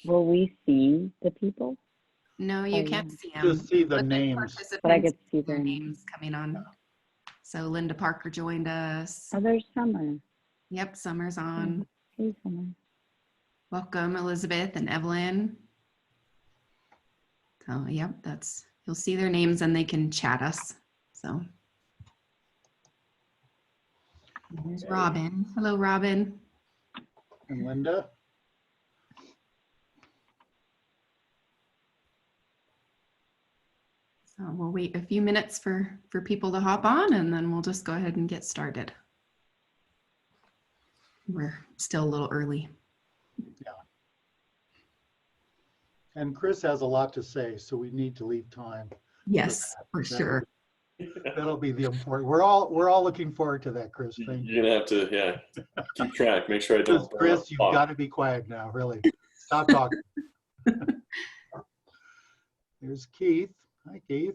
Will we see the people? No, you can't see them. Just see the names. But I could see their names coming on. So Linda Parker joined us. Oh, there's Summer. Yep, Summer's on. Hey, Summer. Welcome, Elizabeth and Evelyn. So, yep, you'll see their names and they can chat us. So, there's Robin. Hello, Robin. And Linda. So we'll wait a few minutes for people to hop on, and then we'll just go ahead and get started. We're still a little early. Yeah. And Chris has a lot to say, so we need to leave time. Yes, for sure. That'll be the important. We're all looking forward to that, Chris. Thank you. You're gonna have to, keep track. Make sure I don't. Chris, you've got to be quiet now. Really, stop talking. There's Keith. Hi, Keith.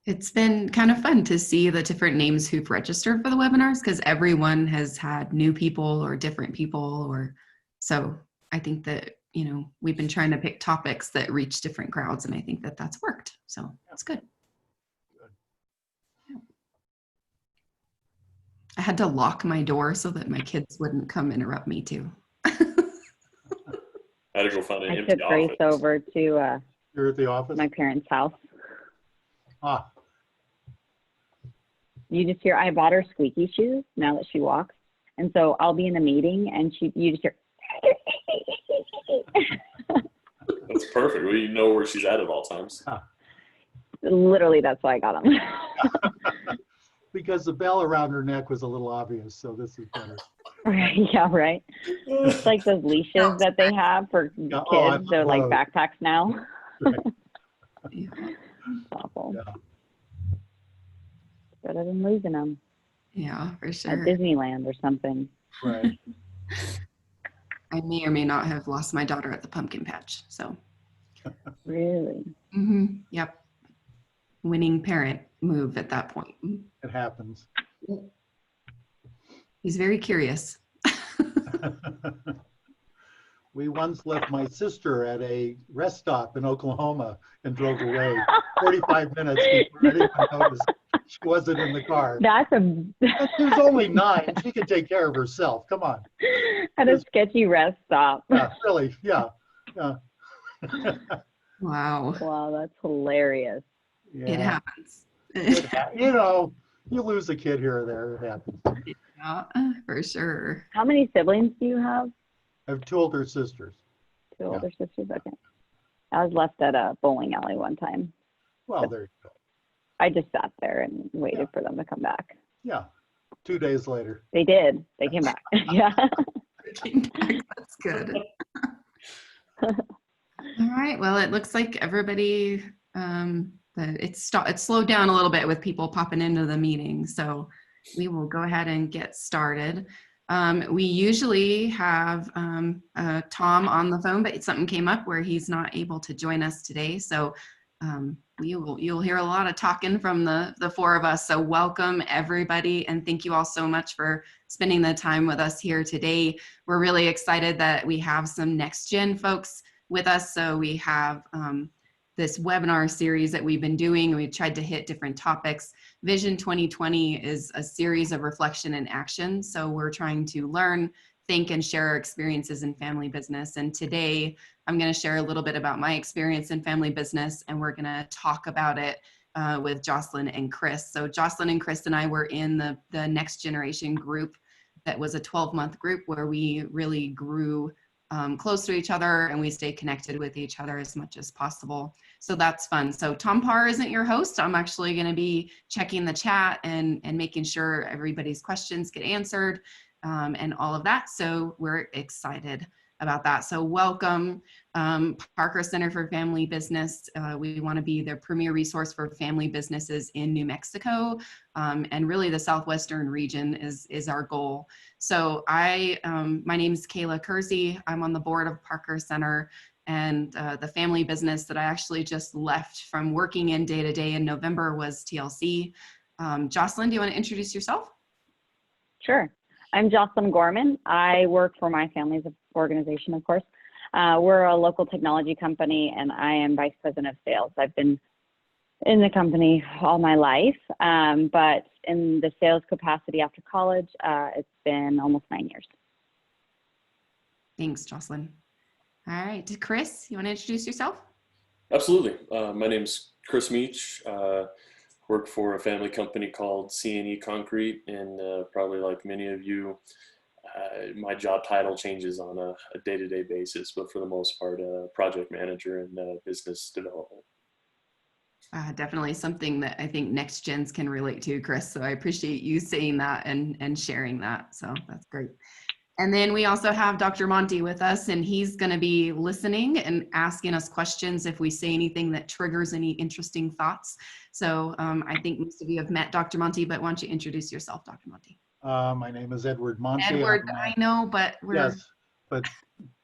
It's been kind of fun to see the different names who've registered for the webinars, because everyone has had new people or different people, or so I think that, we've been trying to pick topics that reach different crowds, and I think that that's worked. So that's good. I had to lock my door so that my kids wouldn't come interrupt me too. I had to go find an empty took Grace office. over to You're at the office? my parents' house. Ah. You just hear, I bought her squeaky shoes now that she walks. And so I'll be in a meeting and you just hear. That's perfect. Well, you know where she's at all times. Literally, that's why I got them. Because the bell around her neck was a little obvious, so this is better. Right, yeah, right. It's like those leashes that they have for kids. They're like backpacks now. Right. It's awful. Yeah. Better than losing them. Yeah, for At sure. Disneyland or something. Right. I may or may not have lost my daughter at the pumpkin patch. So. Really? Yep. Winning parent move at that point. It happens. He's very curious. We once left my sister at a rest stop in Oklahoma and drove away 45 minutes before anyone noticed she wasn't in the car. She was only 9. She could take care of herself. Come on. At a sketchy rest stop. Yeah, really. Yeah. Wow. Wow, that's hilarious. Yeah. It happens. You lose a kid here or there. It happens. Yeah, for sure. How many siblings do you have? I have 2 older sisters. 2 older sisters? Okay. I was left at a bowling alley one time. Well, there you go. I just sat there and waited for them to come back. Yeah. 2 days later. They did. They came back. Yeah. That's good. All right. Well, it looks like everybody, it's slowed down a little bit with people popping into the meeting. So we will go ahead and get started. We usually have Tom on the phone, but something came up where he's not able to join us today. So you'll hear a lot of talking from the 4 of us. So welcome everybody, and thank you all so much for spending the time with us here today. We're really excited that we have some next gen folks with us. So we have this webinar series that we've been doing. We tried to hit different topics. Vision 2020 is a series of reflection and action. So we're trying to learn, think, and share our experiences in family business. And today I'm going to share a little bit about my experience in family business, and we're going to talk about it with Jocelyn and Chris. So Jocelyn and Chris and I were in the next generation group that was a 12-month group where we really grew close to each other, and we stay connected with each other as much as possible. So that's fun. So Tom Parr isn't your host. I'm actually going to be checking the chat and making sure everybody's questions get answered and all of that. So we're excited about that. So welcome, Parker Center for Family Business. We want to be the premier resource for family businesses in New Mexico, and really the Southwestern region is our goal. So my name is Kayla Kersey. I'm on the board of Parker Center, and the family business that I actually just left from working in day-to-day in November was TLC. Jocelyn, do you want to introduce yourself? Sure. I'm Jocelyn Gorman. I work for my family's organization, of course. We're a local technology company, and I am Vice President of Sales. I've been in the company all my life, but in the sales capacity after college, it's been almost 9 years. Thanks, Jocelyn. All right, Chris, you want to introduce yourself? Absolutely. My name's Chris Meech. Work for a family company called C&E Concrete, and probably like many of you, my job title changes on a day-to-day basis, but for the most part, project manager in business development. Definitely something that I think next gens can relate to, Chris. So I appreciate you saying that and sharing that. So that's great. And then we also have Dr. Monty with us, and he's going to be listening and asking us questions if we say anything that triggers any interesting thoughts. So I think most of you have met Dr. Monty, but why don't you introduce yourself, Dr. Monty? My name is Edward Monty. Edward, I know, but yes, but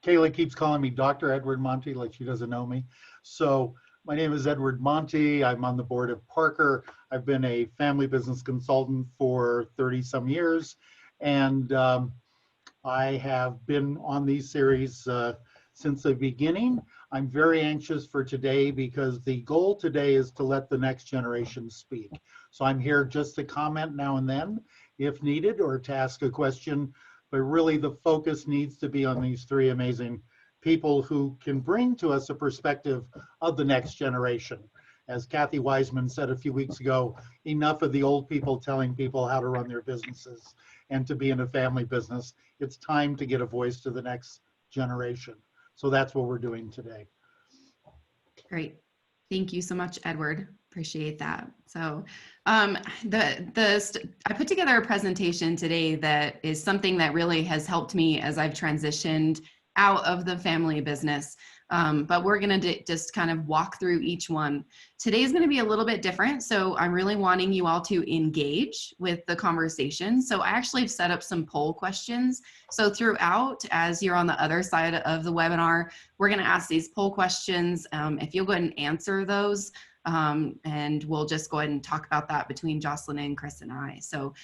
Kayla keeps calling me Dr. Edward Monty like she doesn't know me. So my name is Edward Monty. I'm on the board of Parker. I've been a family business consultant for 30 some years. And I have been on these series since the beginning. I'm very anxious for today because the goal today is to let the next generation speak. So I'm here just to comment now and then if needed, or to ask a question, but really the focus needs to be on these three amazing people who can bring to us a perspective of the next generation. As Kathy Wiseman said a few weeks ago, enough of the old people telling people how to run their businesses and to be in a family business. It's time to get a voice to the next generation. So that's what we're doing today. Great. Thank you so much, Edward. Appreciate that. So I put together a presentation today that is something that really has helped me as I've transitioned out of the family business. But we're going to just kind of walk through each one. Today's going to be a little bit different. So I'm really wanting you all to engage with the conversation. So I actually have set up some poll questions. So throughout, as you're on the other side of the webinar, we're going to ask these poll questions. If you'll go ahead and answer those, and we'll just go ahead and talk about that between Jocelyn and Chris and I. So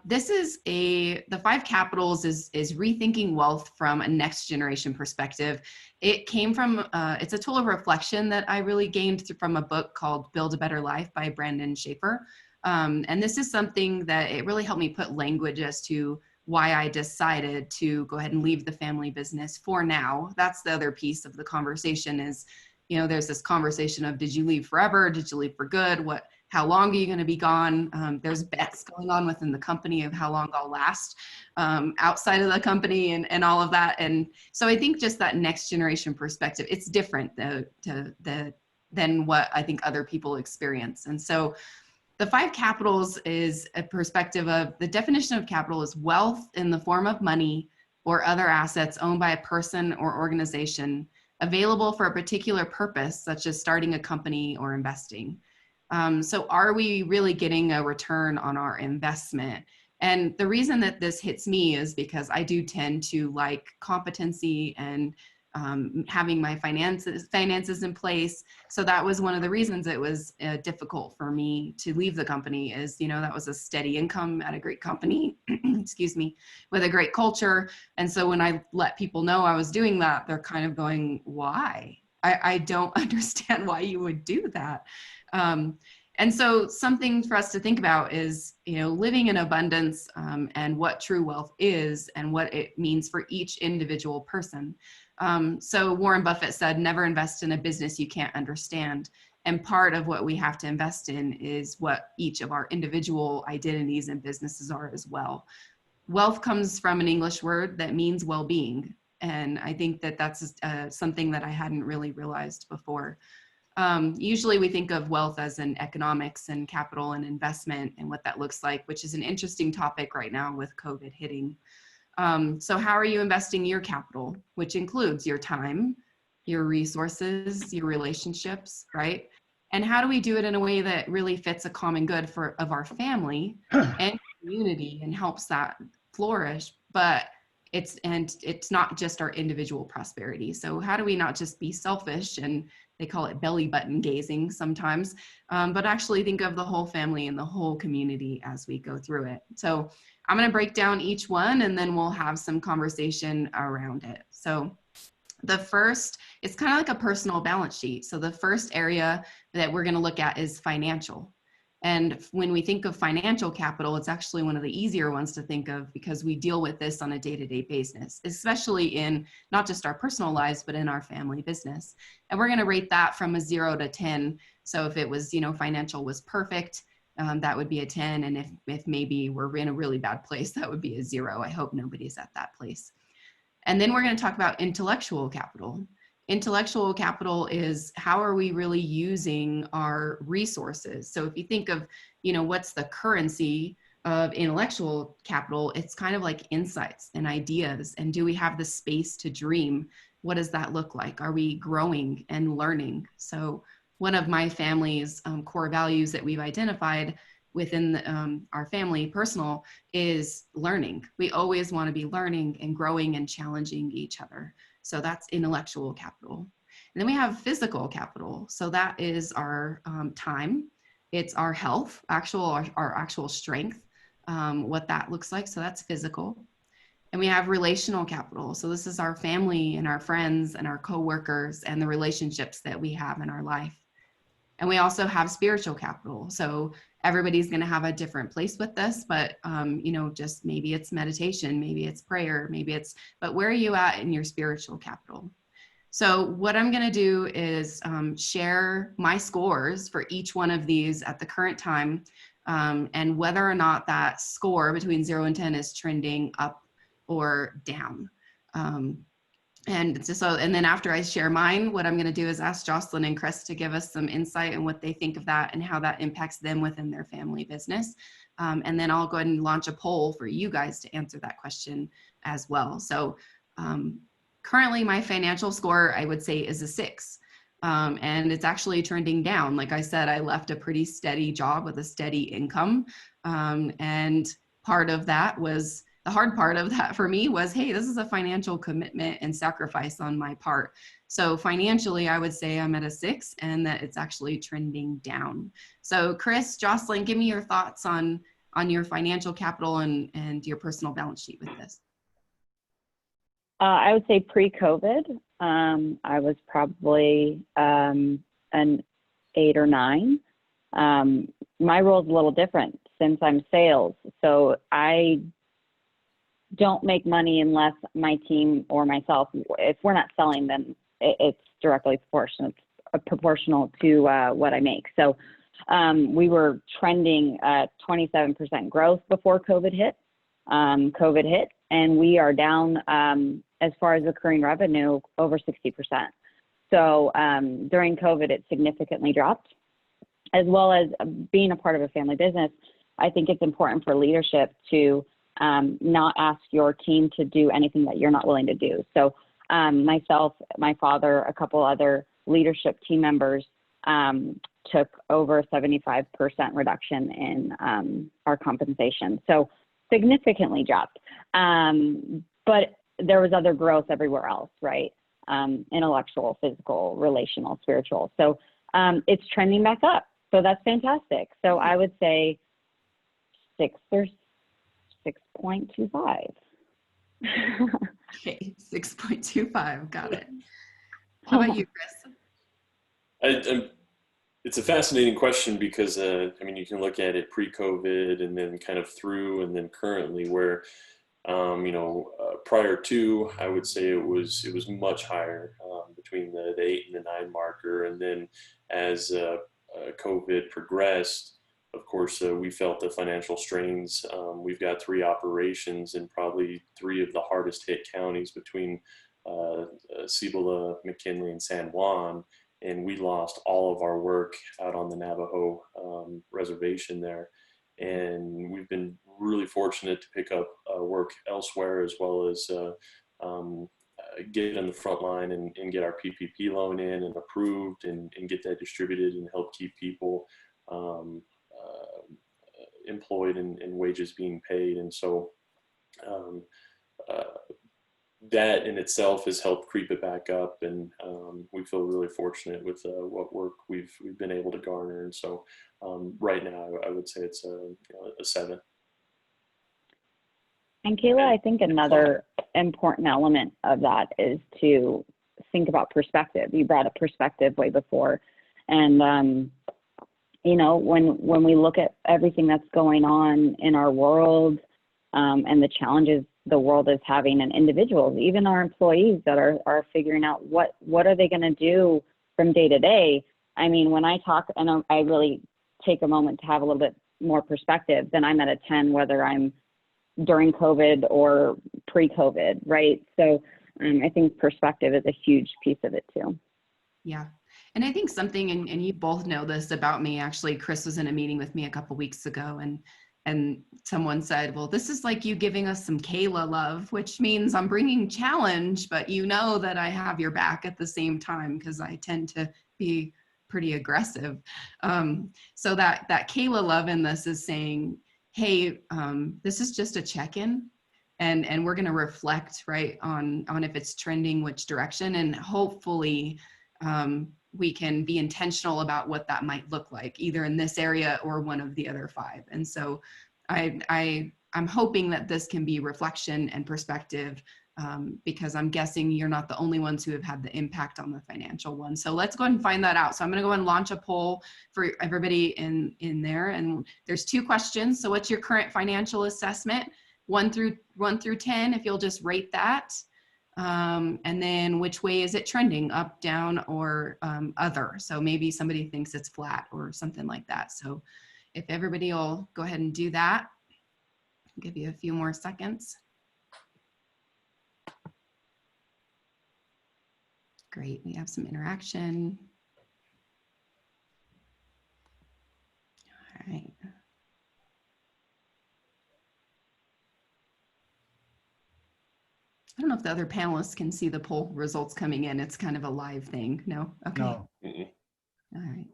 this is the 5 capitals is rethinking wealth from a next generation perspective. It came from, it's a tool of reflection that I really gained from a book called Build a Better Life by Brandon Schaefer. And this is something that it really helped me put language as to why I decided to go ahead and leave the family business for now. That's the other piece of the conversation is, you know, there's this conversation of, did you leave forever? Did you leave for good? How long are you going to be gone? There's bets going on within the company of how long I'll last outside of the company and all of that. And so I think just that next generation perspective, it's different than what I think other people experience. And so the 5 capitals is a perspective of the definition of capital is wealth in the form of money or other assets owned by a person or organization available for a particular purpose, such as starting a company or investing. So are we really getting a return on our investment? And the reason that this hits me is because I do tend to like competency and having my finances in place. So that was one of the reasons it was difficult for me to leave the company is, you know, that was a steady income at a great company, excuse me, with a great culture. And so when I let people know I was doing that, they're kind of going, why? I don't understand why you would do that. And so something for us to think about is, you know, living in abundance and what true wealth is and what it means for each individual person. So Warren Buffett said, never invest in a business you can't understand. And part of what we have to invest in is what each of our individual identities and businesses are as well. Wealth comes from an English word that means well-being. And I think that that's something that I hadn't really realized before. Usually we think of wealth as in economics and capital and investment and what that looks like, which is an interesting topic right now with COVID hitting. So how are you investing your capital, which includes your time, your resources, your relationships, right? And how do we do it in a way that really fits a common good of our family and community and helps that flourish, but it's not just our individual prosperity. So how do we not just be selfish, and they call it belly button gazing sometimes, but actually think of the whole family and the whole community as we go through it. So I'm going to break down each one and then we'll have some conversation around it. So the first, it's kind of like a personal balance sheet. So the first area that we're going to look at is financial. And when we think of financial capital, it's actually one of the easier ones to think of because we deal with this on a day-to-day basis, especially in not just our personal lives, but in our family business. And we're going to rate that from a 0 to 10. So if it was, financial was perfect, that would be a 10. And if maybe we're in a really bad place, that would be a 0. I hope nobody's at that place. And then we're going to talk about intellectual capital. Intellectual capital is how are we really using our resources? So if you think of, what's the currency of intellectual capital, it's kind of like insights and ideas. And do we have the space to dream? What does that look like? Are we growing and learning? So one of my family's core values that we've identified within our family personal is learning. We always want to be learning and growing and challenging each other. So that's intellectual capital. And then we have physical capital. So that is our time. It's our health, our actual strength, what that looks like. So that's physical. And we have relational capital. So this is our family and our friends and our coworkers and the relationships that we have in our life. And we also have spiritual capital. So everybody's going to have a different place with this, but, just maybe it's meditation, maybe it's prayer, but where are you at in your spiritual capital? So what I'm going to do is share my scores for each one of these at the current time, and whether or not that score between 0 and 10 is trending up or down. And then after I share mine, what I'm going to do is ask Jocelyn and Chris to give us some insight on what they think of that and how that impacts them within their family business. And then I'll go ahead and launch a poll for you guys to answer that question as well. So currently my financial score, I would say, is a 6. And it's actually trending down. Like I said, I left a pretty steady job with a steady income. And the hard part of that for me was, hey, this is a financial commitment and sacrifice on my part. So financially, I would say I'm at a 6 and that it's actually trending down. So Chris, Jocelyn, give me your thoughts on your financial capital and your personal balance sheet with this. I would say pre-COVID, I was probably an 8 or 9. My role is a little different since I'm sales. So I don't make money unless my team or myself, if we're not selling, then it's directly proportional to what I make. So we were trending at 27% growth before COVID hit. And we are down as far as recurring revenue over 60%. So during COVID, it significantly dropped. As well as being a part of a family business, I think it's important for leadership to not ask your team to do anything that you're not willing to do. So myself, my father, a couple other leadership team members took over 75% reduction in our compensation. So significantly dropped. But there was other growth everywhere else, right? Intellectual, physical, relational, spiritual. So it's trending back up. So that's fantastic. So I would say 6 or 6.25. Okay, 6.25. Got it. How about you, Chris? It's a fascinating question because, you can look at it pre-COVID and then kind of through and then currently where, prior to, I would say it was much higher between the 8 and the 9 marker. And then as COVID progressed, of course, we felt the financial strains. We've got 3 operations in probably 3 of the hardest hit counties between Cibola, McKinley, and San Juan. And we lost all of our work out on the Navajo reservation there. And we've been really fortunate to pick up work elsewhere, as well as get in the front line and get our PPP loan in and approved and get that distributed and help keep people employed and wages being paid. And so that in itself has helped creep it back up, and we feel really fortunate with what work we've been able to garner. And so right now I would say it's a 7. And Kayla, I think another important element of that is to think about perspective. You brought up perspective way before. And, you know, when we look at everything that's going on in our world and the challenges the world is having, and individuals, even our employees that are figuring out what are they going to do from day to day. I mean, when I talk, and I really take a moment to have a little bit more perspective, then I'm at a 10, whether I'm during COVID or pre-COVID, right? So I think perspective is a huge piece of it too. Yeah. And I think something, and you both know this about me, actually, Chris was in a meeting with me a couple weeks ago, and someone said, well, this is like you giving us some Kayla love, which means I'm bringing challenge, but you know that I have your back at the same time, because I tend to be pretty aggressive. So that Kayla love in this is saying, hey, this is just a check-in, and we're going to reflect, right, on if it's trending, which direction, and hopefully we can be intentional about what that might look like, either in this area or one of the other 5. And so I'm hoping that this can be reflection and perspective, because I'm guessing you're not the only ones who have had the impact on the financial one. So let's go ahead and find that out. So I'm going to go and launch a poll for everybody in there. And there's 2 questions. So what's your current financial assessment? 1 through 10, if you'll just rate that. And then which way is it trending, up, down, or other? So maybe somebody thinks it's flat or something like that. So if everybody will go ahead and do that, I'll give you a few more seconds. Great, we have some interaction. All right. I don't know if the other panelists can see the poll results coming in. It's kind of a live thing. No? Okay. No. All right.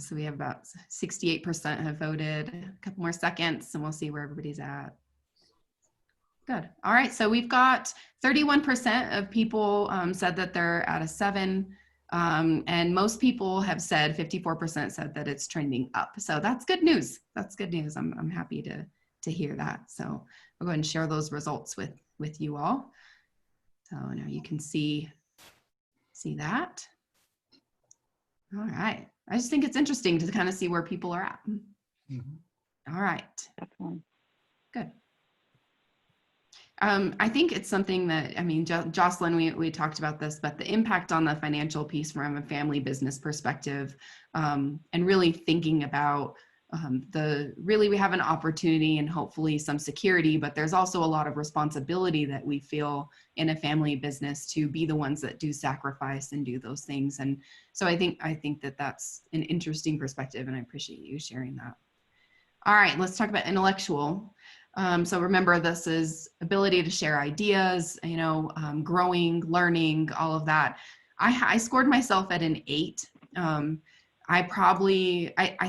So we have about 68% have voted. A couple more seconds and we'll see where everybody's at. Good. All right. So we've got 31% of people said that they're at a 7. And most people have said, 54% said that it's trending up. So that's good news. That's good news. I'm happy to hear that. So I'll go ahead and share those results with you all. So now you can see that. All right. I just think it's interesting to kind of see where people are at. All right. Definitely. Good. I think it's something that, I mean, Jocelyn, we talked about this, but the impact on the financial piece from a family business perspective, and really thinking about really we have an opportunity and hopefully some security, but there's also a lot of responsibility that we feel in a family business to be the ones that do sacrifice and do those things. And so I think that that's an interesting perspective, and I appreciate you sharing that. All right, let's talk about intellectual. So remember, this is ability to share ideas, you know, growing, learning, all of that. I scored myself at an 8. I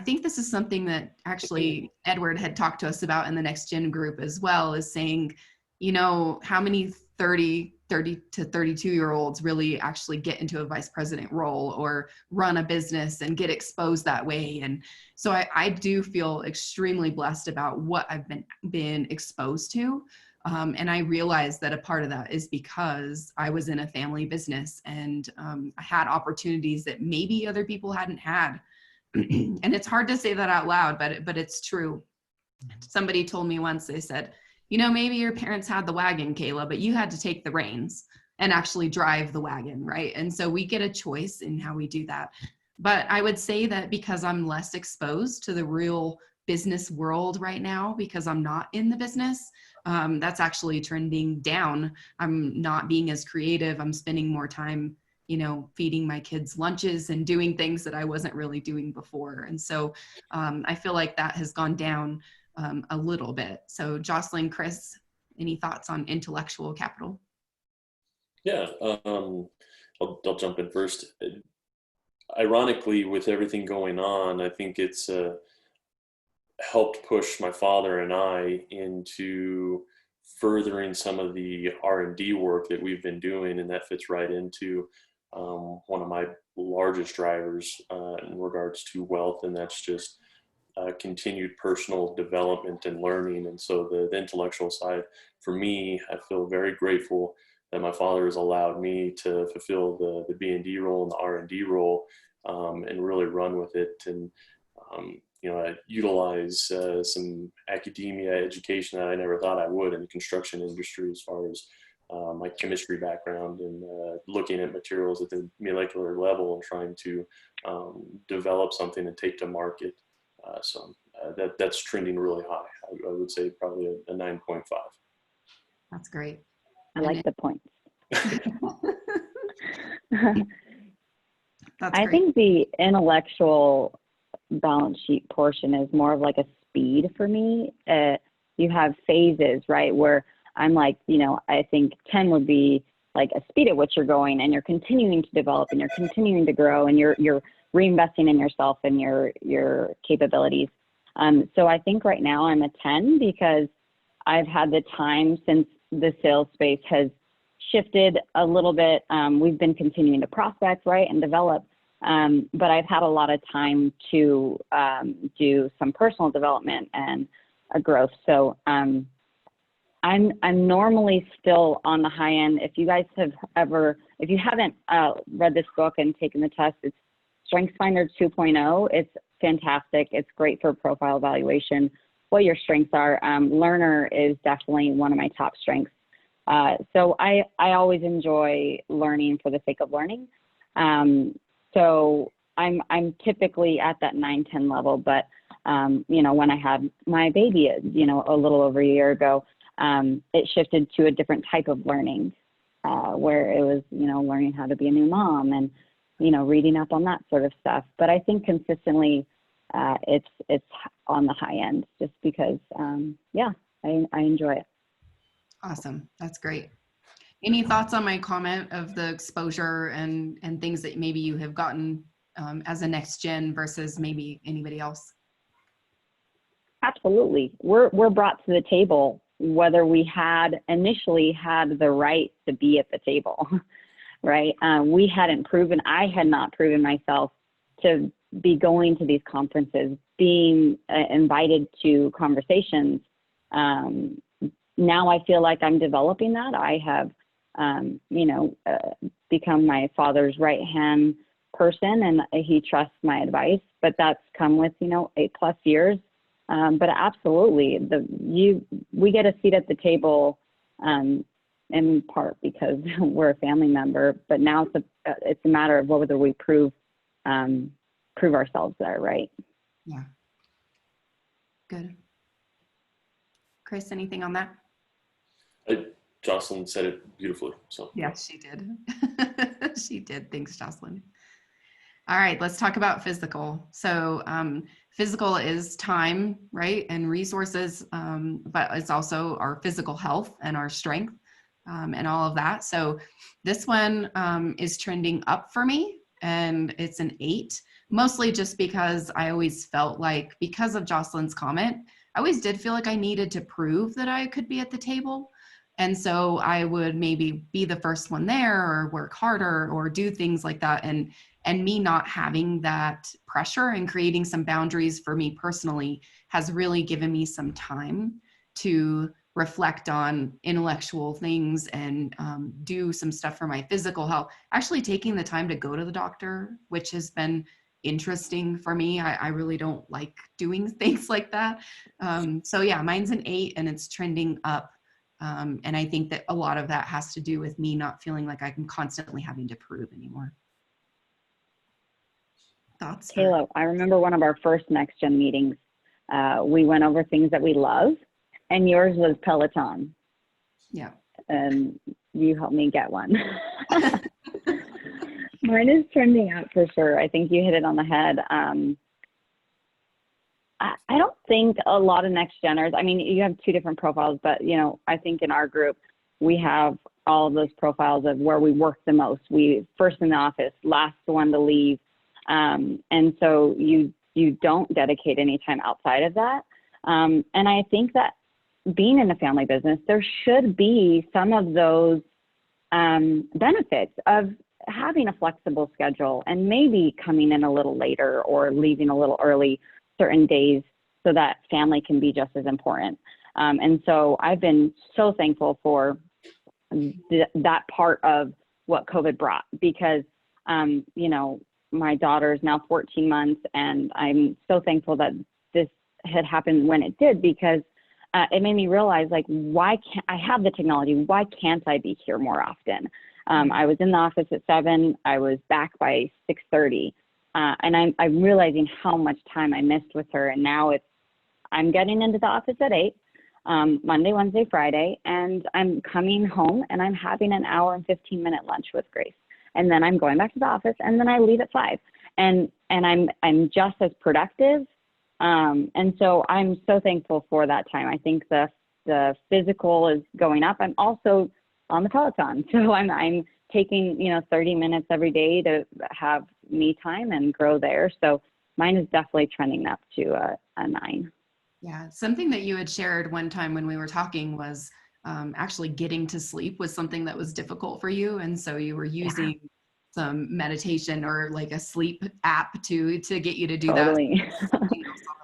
think this is something that actually Edward had talked to us about in the Next Gen group as well, is saying, you know, how many 30 to 32-year-olds really actually get into a vice president role or run a business and get exposed that way. And so I do feel extremely blessed about what I've been exposed to. And I realized that a part of that is because I was in a family business and I had opportunities that maybe other people hadn't had. And it's hard to say that out loud, but it's true. Somebody told me once, they said, you know, maybe your parents had the wagon, Kayla, but you had to take the reins and actually drive the wagon, right? And so we get a choice in how we do that. But I would say that because I'm less exposed to the real business world right now, because I'm not in the business, that's actually trending down. I'm not being as creative. I'm spending more time, you know, feeding my kids lunches and doing things that I wasn't really doing before. And so I feel like that has gone down a little bit. So Jocelyn, Chris, any thoughts on intellectual capital? Yeah, I'll jump in first. Ironically, with everything going on, I think it's helped push my father and I into furthering some of the R&D work that we've been doing, and that fits right into one of my largest drivers in regards to wealth, and that's just continued personal development and learning. And so the intellectual side, for me, I feel very grateful that my father has allowed me to fulfill the B&D role and the R&D role, and really run with it. And, I utilize some academia education that I never thought I would in the construction industry, as far as my chemistry background and looking at materials at the molecular level and trying to develop something and take to market. So that's trending really high. I would say probably a 9.5. That's great. I like the points. I think the intellectual balance sheet portion is more of like a speed for me. You have phases, right? Where I'm like, I think 10 would be like a speed at which you're going, and you're continuing to develop and you're continuing to grow, and you're reinvesting in yourself and your capabilities. So I think right now I'm a 10 because I've had the time since the sales space has shifted a little bit. We've been continuing to prospect, right, and develop. But I've had a lot of time to do some personal development and growth. So I'm normally still on the high end. If you guys if you haven't read this book and taken the test, it's StrengthsFinder 2.0. It's fantastic. It's great for profile evaluation, what your strengths are. Learner is definitely one of my top strengths. So I always enjoy learning for the sake of learning. So I'm typically at that 9-10 level, but when I had my baby, a little over a year ago, it shifted to a different type of learning, where it was, learning how to be a new mom and, reading up on that sort of stuff. But I think consistently, it's on the high end just because, I enjoy it. Awesome. That's great. Any thoughts on my comment of the exposure and things that maybe you have gotten as a next gen versus maybe anybody else? Absolutely. We're brought to the table whether we initially had the right to be at the table, right? I had not proven myself to be going to these conferences, being invited to conversations. Now I feel like I'm developing that. I have, become my father's right-hand person, and he trusts my advice, but that's come with, 8+ years. But absolutely, we get a seat at the table, in part because we're a family member, but now it's a matter of whether we prove ourselves there, right? Yeah. Good. Chris, anything on that? Jocelyn said it beautifully. So yes, she did. She did. Thanks, Jocelyn. All right, let's talk about physical. So physical is time, right, and resources, but it's also our physical health and our strength and all of that. So this one is trending up for me, and it's an 8, mostly just because I always felt like, because of Jocelyn's comment, I always did feel like I needed to prove that I could be at the table. And so I would maybe be the first one there or work harder or do things like that. And me not having that pressure and creating some boundaries for me personally has really given me some time to reflect on intellectual things and do some stuff for my physical health. Actually taking the time to go to the doctor, which has been interesting for me. I really don't like doing things like that. So yeah, mine's an 8 and it's trending up. And I think that a lot of that has to do with me not feeling like I'm constantly having to prove anymore. Thoughts? Kayla, I remember one of our first Next Gen meetings. We went over things that we love, and yours was Peloton. Yeah. And you helped me get one. Mine is trending up for sure. I think you hit it on the head. I don't think a lot of Next Geners, I mean, you have 2 different profiles, but, I think in our group, we have all of those profiles of where we work the most. We first in the office, last one to leave. And so you don't dedicate any time outside of that. And I think that being in the family business, there should be some of those benefits of having a flexible schedule and maybe coming in a little later or leaving a little early, certain days so that family can be just as important. And so I've been so thankful for that part of what COVID brought, because, you know, my daughter is now 14 months, and I'm so thankful that this had happened when it did, because it made me realize, like, why can't I have the technology? Why can't I be here more often? I was in the office at 7, I was back by 6:30. And I'm realizing how much time I missed with her. And now I'm getting into the office at 8, Monday, Wednesday, Friday, and I'm coming home and I'm having an hour and 15-minute lunch with Grace. And then I'm going back to the office, and then I leave at 5. And I'm just as productive. And so I'm so thankful for that time. I think the physical is going up. I'm also on the Peloton. So I'm taking, 30 minutes every day to have me time and grow there. So mine is definitely trending up to a 9. Yeah. Something that you had shared one time when we were talking was actually getting to sleep was something that was difficult for you. And so you were using some meditation or like a sleep app to get you to do totally.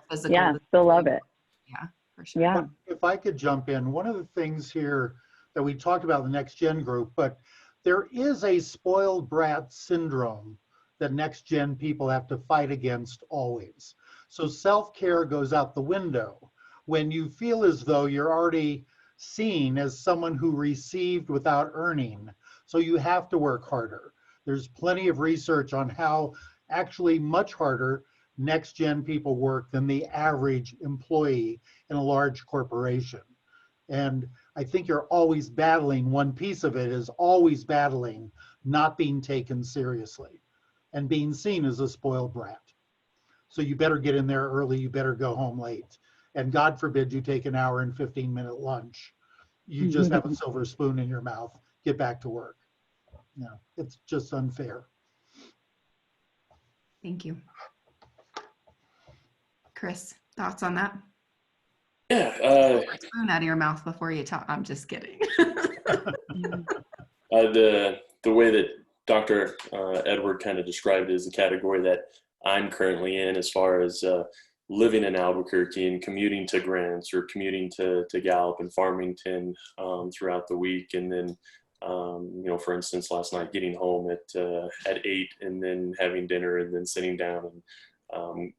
Physical. Yeah, still love it. Yeah, for sure. Yeah. If I could jump in, one of the things here that we talked about in the Next Gen group, but there is a spoiled brat syndrome that Next Gen people have to fight against always. So self-care goes out the window when you feel as though you're already seen as someone who received without earning. So you have to work harder. There's plenty of research on how actually much harder Next Gen people work than the average employee in a large corporation. And I think you're always battling, one piece of it is always battling not being taken seriously and being seen as a spoiled brat. So you better get in there early, you better go home late. And God forbid you take an hour and 15-minute lunch. You just have a silver spoon in your mouth, get back to work. No, it's just unfair. Thank you. Chris, thoughts on that? Yeah. Spoon out of your mouth before you talk. I'm just kidding. The way that Dr. Edward kind of described it is the category that I'm currently in, as far as living in Albuquerque and commuting to Grants or commuting to Gallup and Farmington throughout the week, and then for instance, last night getting home at 8 and then having dinner and then sitting down and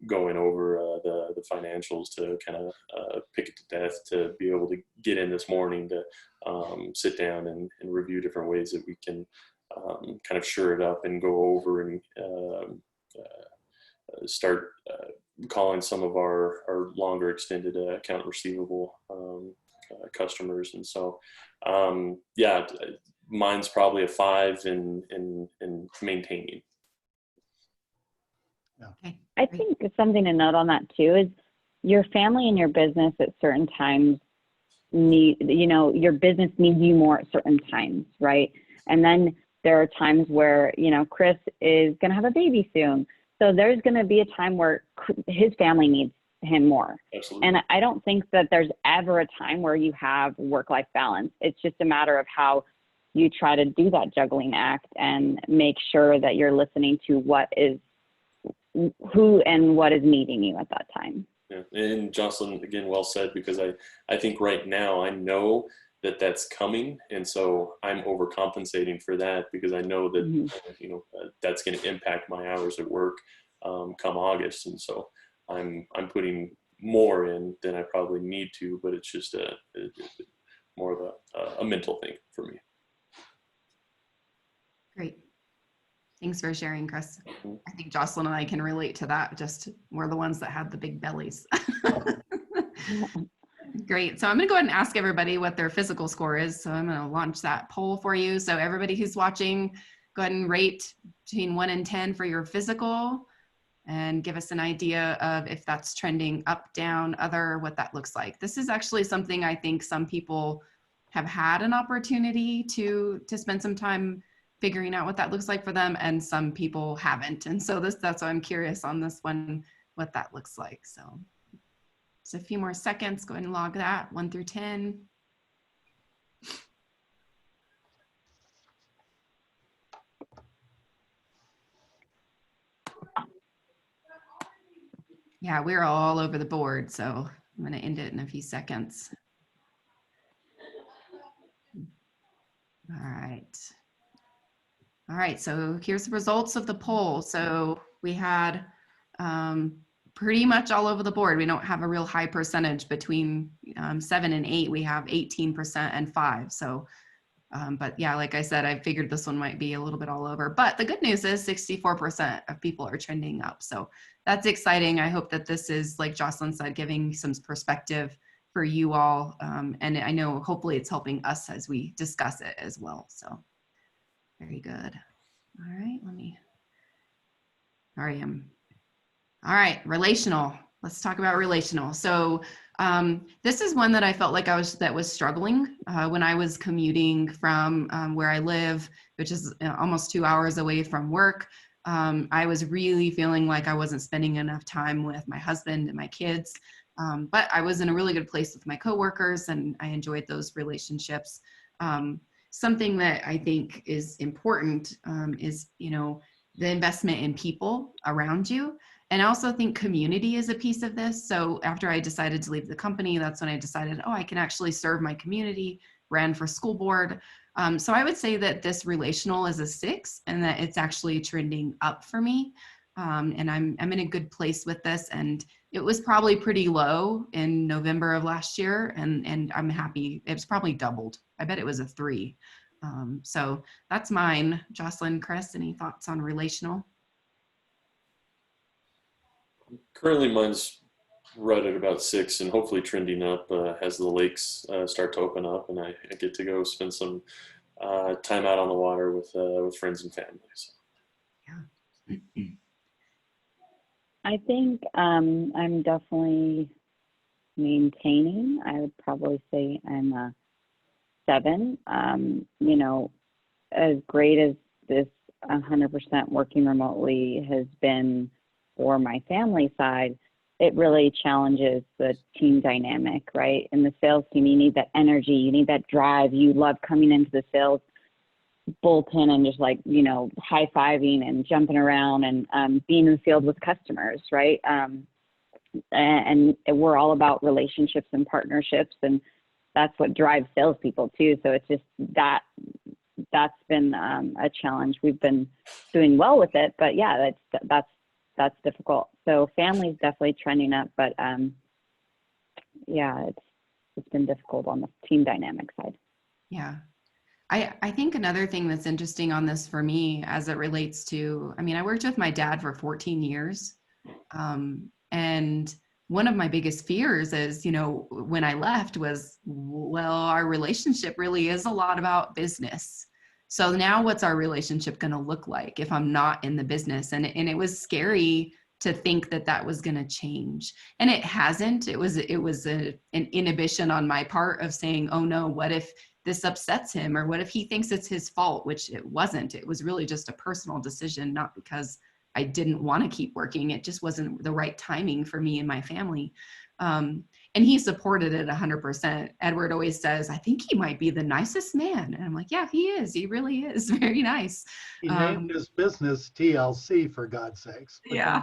going over the financials to kind of pick it to death to be able to get in this morning to sit down and review different ways that we can kind of shore it up and go over and start calling some of our longer extended account receivable customers. And so, mine's probably a 5 in maintaining. Okay. I think something to note on that too is your family and your business at certain times your business needs you more at certain times, right? And then there are times where, Chris is going to have a baby soon. So there's going to be a time where his family needs him more. Absolutely. And I don't think that there's ever a time where you have work-life balance. It's just a matter of how you try to do that juggling act and make sure that you're listening to who and what is needing you at that time. Yeah. And Jocelyn, again, well said, because I think right now I know that that's coming. And so I'm overcompensating for that because I know that, that's going to impact my hours at work come August. And so I'm putting more in than I probably need to, but it's just more of a mental thing for me. Great. Thanks for sharing, Chris. I think Jocelyn and I can relate to that. Just we're the ones that have the big bellies. Great. So I'm going to go ahead and ask everybody what their physical score is. So I'm going to launch that poll for you. So everybody who's watching, go ahead and rate between 1 and 10 for your physical and give us an idea of if that's trending up, down, other, what that looks like. This is actually something I think some people have had an opportunity to spend some time figuring out what that looks like for them, and some people haven't. And so that's why I'm curious on this one, what that looks like. So just a few more seconds, go ahead and log that 1 through 10. Yeah, we're all over the board, so I'm going to end it in a few seconds. All right. All right, so here's the results of the poll. So we had pretty much all over the board. We don't have a real high percentage between 7 and 8. We have 18% and 5. So, but yeah, like I said, I figured this one might be a little bit all over. But the good news is 64% of people are trending up. So that's exciting. I hope that this is, like Jocelyn said, giving some perspective for you all. And I know hopefully it's helping us as we discuss it as well. So. Very good. All right, all right, relational. Let's talk about relational. So this is one that I felt like that was struggling when I was commuting from where I live, which is almost 2 hours away from work. I was really feeling like I wasn't spending enough time with my husband and my kids, but I was in a really good place with my coworkers and I enjoyed those relationships. Something that I think is important is, the investment in people around you. And I also think community is a piece of this. So after I decided to leave the company, that's when I decided, I can actually serve my community, ran for school board. So I would say that this relational is a 6 and that it's actually trending up for me. And I'm in a good place with this. And it was probably pretty low in November of last year. And I'm happy. It was probably doubled. I bet it was a 3. So that's mine. Jocelyn, Chris, any thoughts on relational? Currently mine's right at about 6 and hopefully trending up as the lakes start to open up and I get to go spend some time out on the water with friends and family. So. Yeah. I think I'm definitely maintaining. I would probably say I'm a 7. As great as this 100% working remotely has been for my family side, it really challenges the team dynamic, right? In the sales team, you need that energy, you need that drive. You love coming into the sales bullpen and just high-fiving and jumping around and being in the field with customers, right? And we're all about relationships and partnerships, and that's what drives salespeople too. So it's just that's been a challenge. We've been doing well with it, but yeah, that's difficult. So family's definitely trending up, but yeah, it's been difficult on the team dynamic side. Yeah. I think another thing that's interesting on this for me as it relates to, I worked with my dad for 14 years. And one of my biggest fears is, when I left was, well, our relationship really is a lot about business. So now what's our relationship going to look like if I'm not in the business? And it was scary to think that was going to change. And it hasn't. It was an inhibition on my part of saying, oh no, what if this upsets him? Or what if he thinks it's his fault, which it wasn't. It was really just a personal decision, not because I didn't want to keep working. It just wasn't the right timing for me and my family. And he supported it 100%. Edward always says, I think he might be the nicest man. And I'm like, yeah, he is. He really is very nice. He named his business TLC, for God's sakes. Yeah.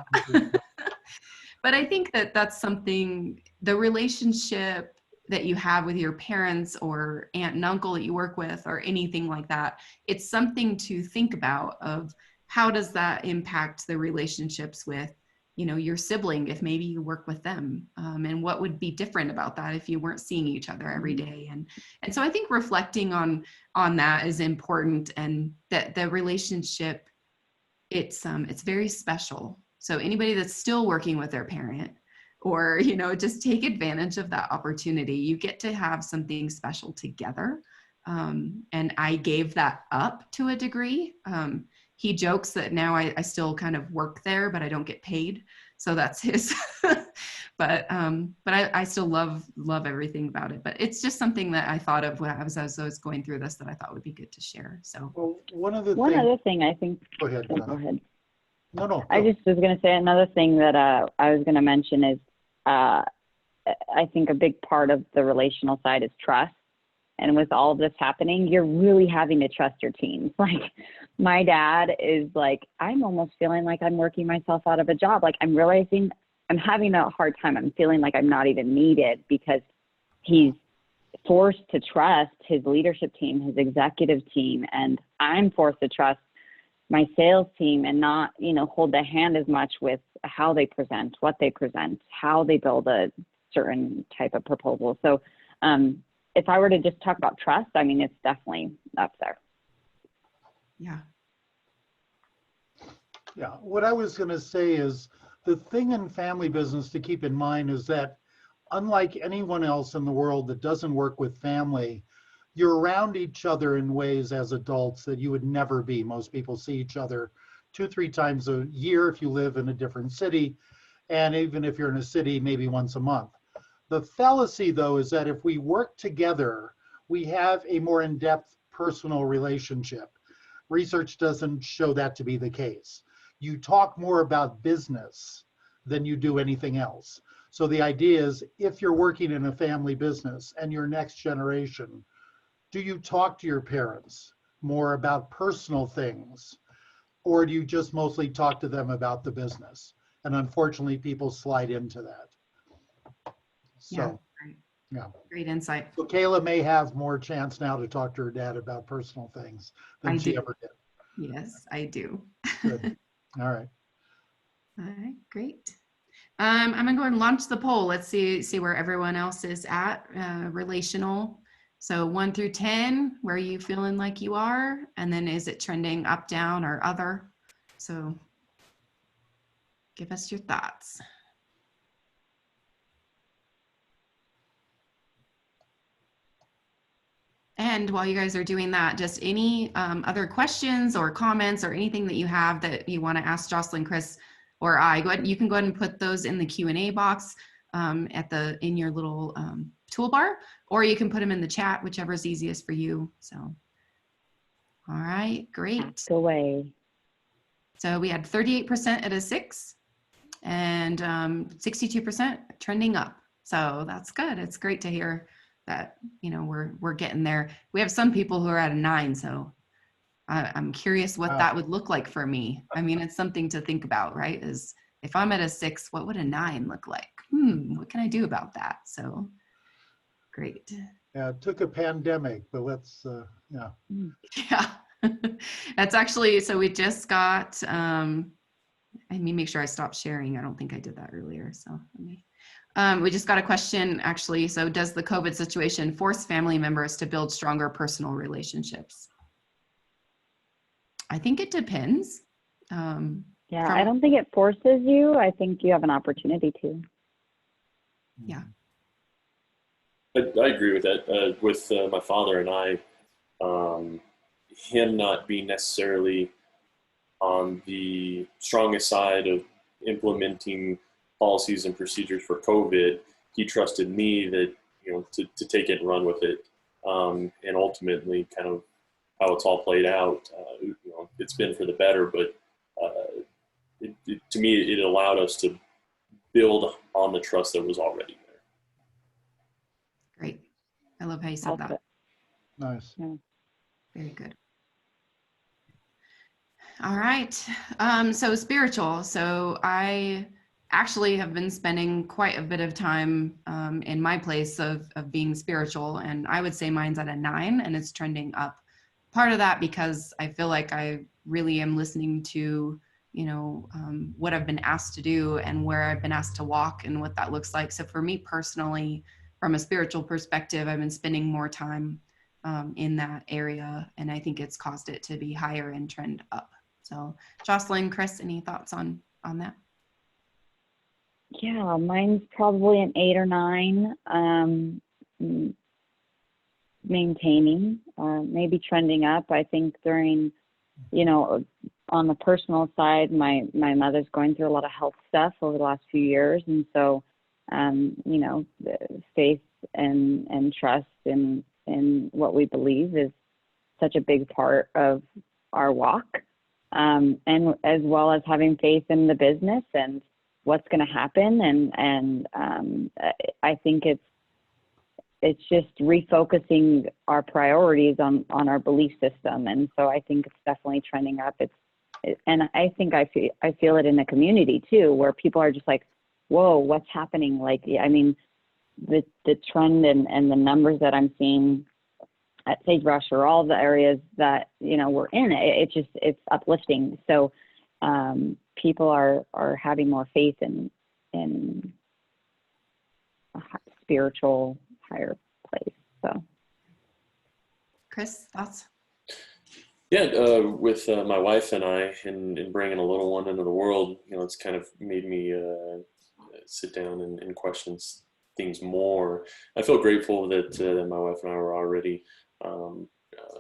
But I think that's something, the relationship that you have with your parents or aunt and uncle that you work with or anything like that, it's something to think about of how does that impact the relationships with, your sibling, if maybe you work with them, and what would be different about that if you weren't seeing each other every day. And so I think reflecting on that is important, and that the relationship, it's very special. So anybody that's still working with their parent, or, just take advantage of that opportunity. You get to have something special together. And I gave that up to a degree. He jokes that now I still kind of work there, but I don't get paid. So that's his, but I still love everything about it. But it's just something that I thought of when I was going through this that I thought would be good to share. So one other thing I think. Go ahead. Go ahead. No. I just was going to say another thing that I was going to mention is I think a big part of the relational side is trust. And with all of this happening, you're really having to trust your teams. Like my dad is like, I'm almost feeling like I'm working myself out of a job. Like I'm realizing I'm having a hard time. I'm feeling like I'm not even needed because he's forced to trust his leadership team, his executive team, and I'm forced to trust my sales team and not, you know, hold the hand as much with how they present, what they present, how they build a certain type of proposal. So if I were to just talk about trust, I mean, it's definitely up there. Yeah. Yeah, what I was going to say is the thing in family business to keep in mind is that unlike anyone else in the world that doesn't work with family, you're around each other in ways as adults that you would never be. Most people see each other 2-3 times a year if you live in a different city, and even if you're in a city, maybe once a month. The fallacy, though, is that if we work together, we have a more in-depth personal relationship. Research doesn't show that to be the case. You talk more about business than you do anything else. So the idea is, if you're working in a family business and your next generation, do you talk to your parents more about personal things, or do you just mostly talk to them about the business? And unfortunately, people slide into that. So, yeah. Great insight. So Kayla may have more chance now to talk to her dad about personal things than she ever did. Yes, I do. Good. All right. All right, great. I'm gonna go ahead and launch the poll. Let's see where everyone else is at, relational. So 1 through 10, where are you feeling like you are? And then is it trending up, down, or other? So give us your thoughts. And while you guys are doing that, just any other questions or comments or anything that you have that you want to ask Jocelyn, Chris, or I, go ahead. You can go ahead and put those in the Q&A box in your little toolbar, or you can put them in the chat, whichever is easiest for you. So, all right, great. Ask away. So we had 38% at a 6, and 62% trending up. So that's good. It's great to hear that, you know, we're getting there. We have some people who are at a 9, so I'm curious what that would look like for me. I mean, it's something to think about, right? Is if I'm at a 6, what would a 9 look like? What can I do about that? So great. Yeah, it took a pandemic, but let's, yeah. Yeah, that's actually, so we just got, I mean, make sure I stopped sharing. I don't think I did that earlier. So let me. We just got a question actually. So does the COVID situation force family members to build stronger personal relationships? I think it depends. Yeah, I don't think it forces you. I think you have an opportunity to. Yeah. I agree with that. With my father and I, him not being necessarily on the strongest side of implementing policies and procedures for COVID, he trusted me that, you know, to take it and run with it. And ultimately kind of how it's all played out, you know, it's been for the better, but to me, it allowed us to build on the trust that was already there. Great. I love how you said that. Nice. Yeah. Very good. All right. So spiritual. So I actually have been spending quite a bit of time in my place of being spiritual, and I would say mine's at a 9 and it's trending up. Part of that because I feel like I really am listening to, you know, what I've been asked to do and where I've been asked to walk and what that looks like. So for me personally, from a spiritual perspective, I've been spending more time in that area, and I think it's caused it to be higher and trend up. So Jocelyn, Chris, any thoughts on that? Yeah, mine's probably an 8 or 9, maintaining, maybe trending up. I think during, you know, on the personal side, my mother's going through a lot of health stuff over the last few years. And so, you know, faith and trust in what we believe is such a big part of our walk. And as well as having faith in the business and what's going to happen. And I think it's just refocusing our priorities on our belief system. And so I think it's definitely trending up. And I think I feel it in the community too, where people are just like, whoa, what's happening? Like, I mean, the trend and the numbers that I'm seeing at Sagebrush or all the areas that, you know, we're in, it's uplifting. So people are having more faith in a spiritual higher place. So, Chris, thoughts? Yeah, with my wife and I, and bringing a little one into the world, you know, it's kind of made me sit down and question things more. I feel grateful that my wife and I were already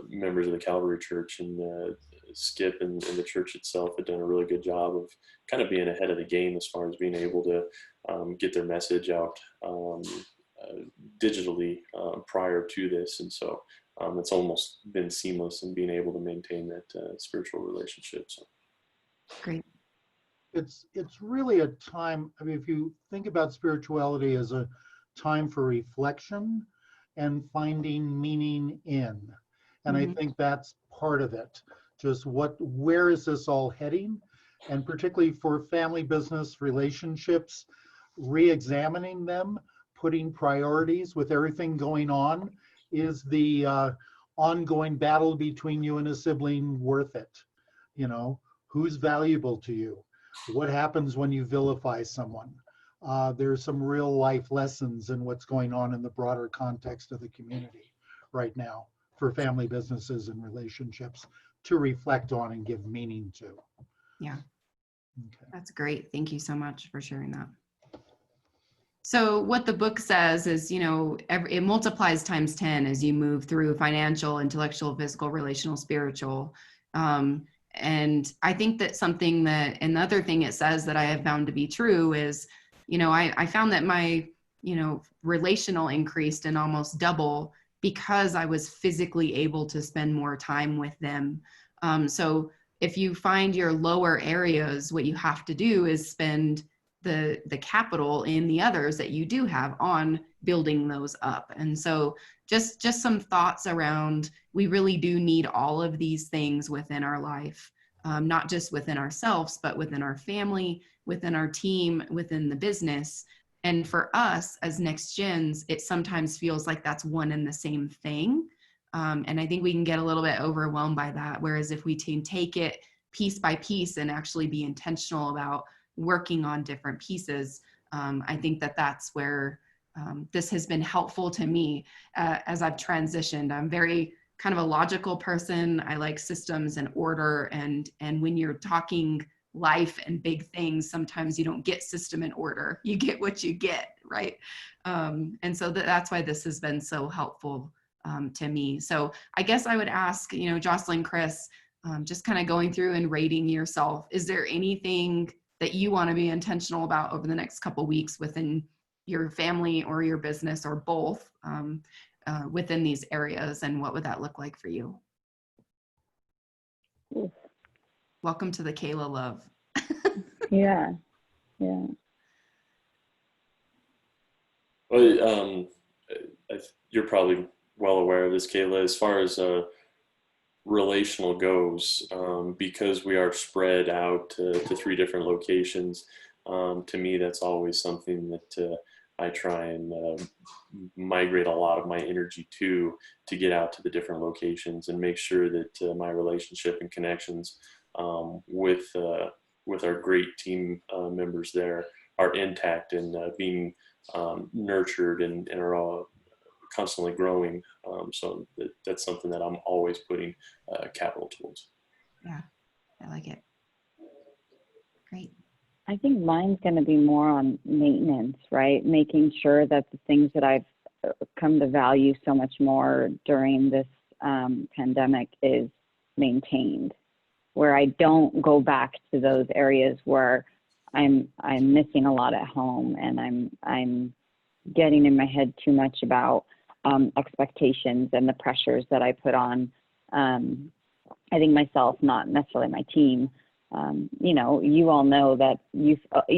members of the Calvary Church, and Skip and the church itself had done a really good job of kind of being ahead of the game as far as being able to get their message out digitally prior to this. And so it's almost been seamless in being able to maintain that spiritual relationship. So Great. It's really a time, I mean, if you think about spirituality as a time for reflection and finding meaning in, and I think that's part of it. Just where is this all heading? And particularly for family business relationships, re-examining them, putting priorities with everything going on. Is the ongoing battle between you and a sibling worth it? You know, who's valuable to you? What happens when you vilify someone? There's some real life lessons in what's going on in the broader context of the community right now for family businesses and relationships to reflect on and give meaning to. Yeah, Okay. that's great. Thank you so much for sharing that. So what the book says is, you know, it multiplies times 10 as you move through financial, intellectual, physical, relational, spiritual. And I think that another thing it says that I have found to be true is, you know, I found that my, you know, relational increased and almost double because I was physically able to spend more time with them. So if you find your lower areas, what you have to do is spend the capital in the others that you do have on building those up. And so just some thoughts around, we really do need all of these things within our life, not just within ourselves, but within our family, within our team, within the business. And for us as next gens, it sometimes feels like that's one and the same thing. And I think we can get a little bit overwhelmed by that. Whereas if we can take it piece by piece and actually be intentional about working on different pieces, I think that that's where this has been helpful to me as I've transitioned. I'm very kind of a logical person. I like systems and order, and when you're talking life and big things, sometimes you don't get system and order. You get what you get, right? And so that's why this has been so helpful to me. So I guess I would ask, you know, Jocelyn, Chris, just kind of going through and rating yourself. Is there anything that you want to be intentional about over the next couple of weeks within your family or your business or both within these areas? And what would that look like for you? Oof. Welcome to the Kayla Love. Yeah. Well, you're probably well aware of this, Kayla, as far as relational goes, because we are spread out to 3 different locations. To me, that's always something that I try and migrate a lot of my energy to get out to the different locations and make sure that my relationship and connections with our great team members there are intact and being nurtured and are all constantly growing. So that's something that I'm always putting capital towards. Yeah, I like it. Great. I think mine's going to be more on maintenance, right? Making sure that the things that I've come to value so much more during this pandemic is maintained, where I don't go back to those areas where I'm missing a lot at home, and I'm getting in my head too much about expectations and the pressures that I put on, I think myself, not necessarily my team. You know, you all know that you